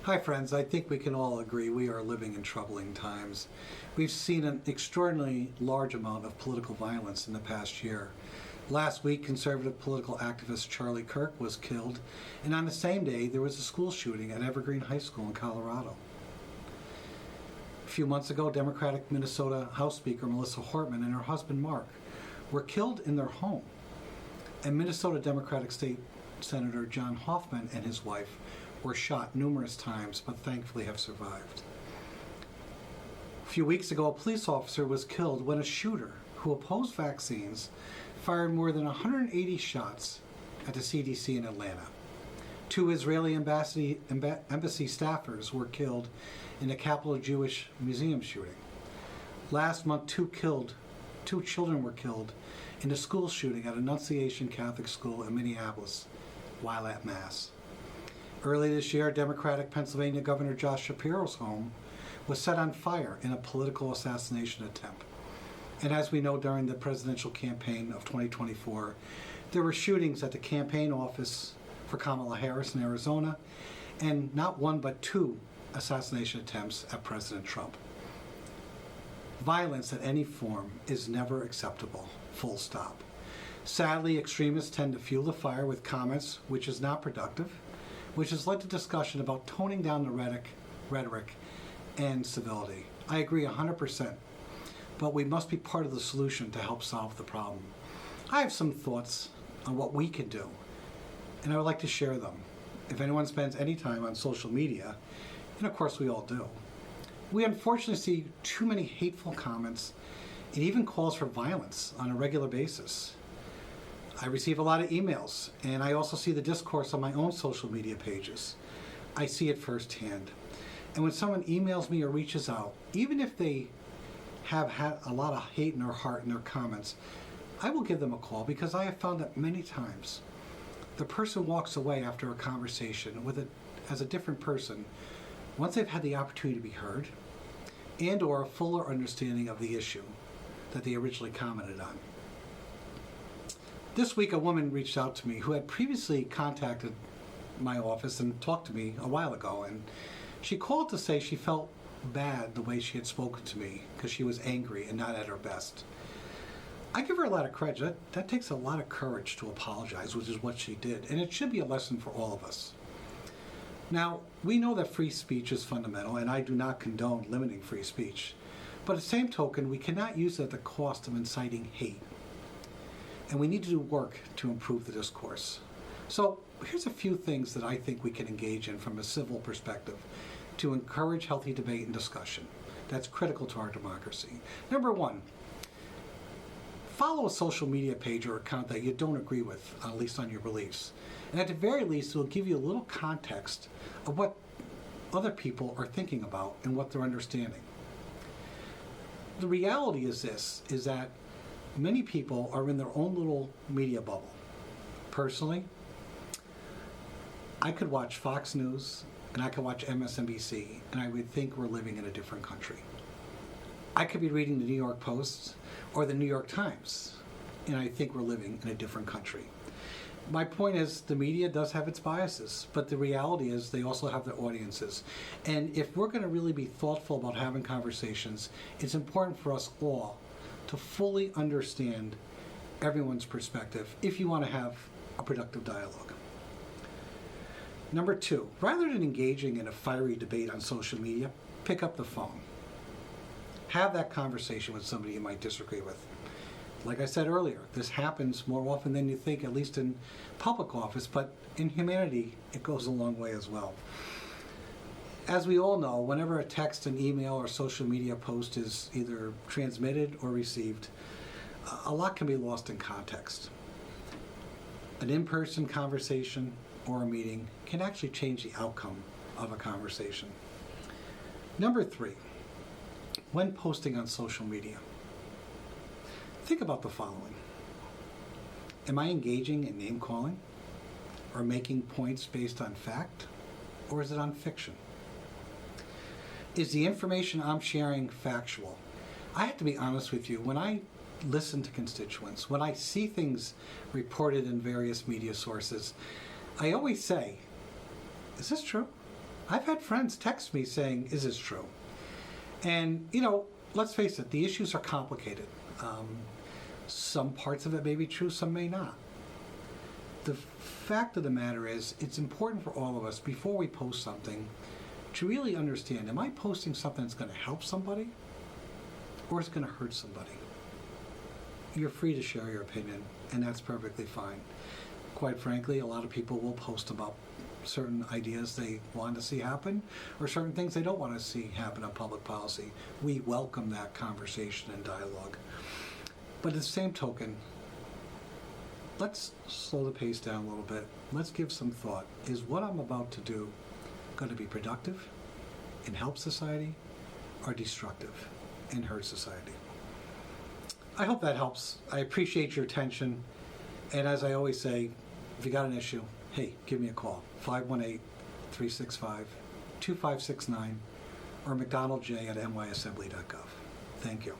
Hi, friends. I think we can all agree we are living in troubling times. We've seen an extraordinarily large amount of political violence in the past year. Last week, conservative political activist Charlie Kirk was killed, and on the same day, there was a school shooting at Evergreen High School in Colorado. A few months ago, Democratic Minnesota House Speaker Melissa Hortman and her husband Mark were killed in their home, and Minnesota Democratic State Senator John Hoffman and his wife were shot numerous times, but thankfully have survived. A few weeks ago, a police officer was killed when a shooter who opposed vaccines fired more than 180 shots at the CDC in Atlanta. 2 Israeli embassy staffers were killed in the Capitol Jewish Museum shooting. Last month, 2 children were killed in a school shooting at Annunciation Catholic School in Minneapolis while at Mass. Early this year, Democratic Pennsylvania Governor Josh Shapiro's home was set on fire in a political assassination attempt. And as we know, during the presidential campaign of 2024, there were shootings at the campaign office for Kamala Harris in Arizona, and not 1 but 2 assassination attempts at President Trump. Violence in any form is never acceptable, full stop. Sadly, extremists tend to fuel the fire with comments which is not productive, which has led to discussion about toning down the rhetoric and civility. I agree 100%, but we must be part of the solution to help solve the problem. I have some thoughts on what we can do, and I would like to share them. If anyone spends any time on social media, and of course we all do, we unfortunately see too many hateful comments and even calls for violence on a regular basis. I receive a lot of emails, and I also see the discourse on my own social media pages. I see it firsthand. And when someone emails me or reaches out, even if they have had a lot of hate in their heart in their comments, I will give them a call, because I have found that many times the person walks away after a conversation as a different person once they've had the opportunity to be heard and or a fuller understanding of the issue that they originally commented on. This week, a woman reached out to me who had previously contacted my office and talked to me a while ago, and she called to say she felt bad the way she had spoken to me because she was angry and not at her best. I give her a lot of credit. That takes a lot of courage to apologize, which is what she did, and it should be a lesson for all of us. Now, we know that free speech is fundamental, and I do not condone limiting free speech, but at the same token, we cannot use it at the cost of inciting hate. And we need to do work to improve the discourse. So here's a few things that I think we can engage in from a civil perspective to encourage healthy debate and discussion. That's critical to our democracy. Number 1, follow a social media page or account that you don't agree with, at least on your beliefs. And at the very least, it'll give you a little context of what other people are thinking about and what they're understanding. The reality is that many people are in their own little media bubble. Personally, I could watch Fox News and I could watch MSNBC, and I would think we're living in a different country. I could be reading the New York Post or the New York Times, and I think we're living in a different country. My point is, the media does have its biases, but the reality is they also have their audiences. And if we're going to really be thoughtful about having conversations, it's important for us all to fully understand everyone's perspective if you want to have a productive dialogue. Number 2, rather than engaging in a fiery debate on social media, pick up the phone. Have that conversation with somebody you might disagree with. Like I said earlier, this happens more often than you think, at least in public office, but in humanity, it goes a long way as well. As we all know, whenever a text, an email, or social media post is either transmitted or received, a lot can be lost in context. An in-person conversation or a meeting can actually change the outcome of a conversation. Number 3, when posting on social media, think about the following. Am I engaging in name-calling or making points based on fact, or is it on fiction? Is the information I'm sharing factual? I have to be honest with you, when I listen to constituents, when I see things reported in various media sources, I always say, is this true? I've had friends text me saying, is this true? And, let's face it, the issues are complicated. Some parts of it may be true, some may not. The fact of the matter is, it's important for all of us, before we post something, to really understand, am I posting something that's going to help somebody, or is it going to hurt somebody? You're free to share your opinion, and that's perfectly fine. Quite frankly, a lot of people will post about certain ideas they want to see happen, or certain things they don't want to see happen on public policy. We welcome that conversation and dialogue. But at the same token, let's slow the pace down a little bit. Let's give some thought. Is what I'm about to do going to be productive and help society, or destructive and hurt society? I hope that helps. I appreciate your attention. And as I always say, if you got an issue, hey, give me a call. 518-365-2569 or mcdonaldj@nyassembly.gov. Thank you.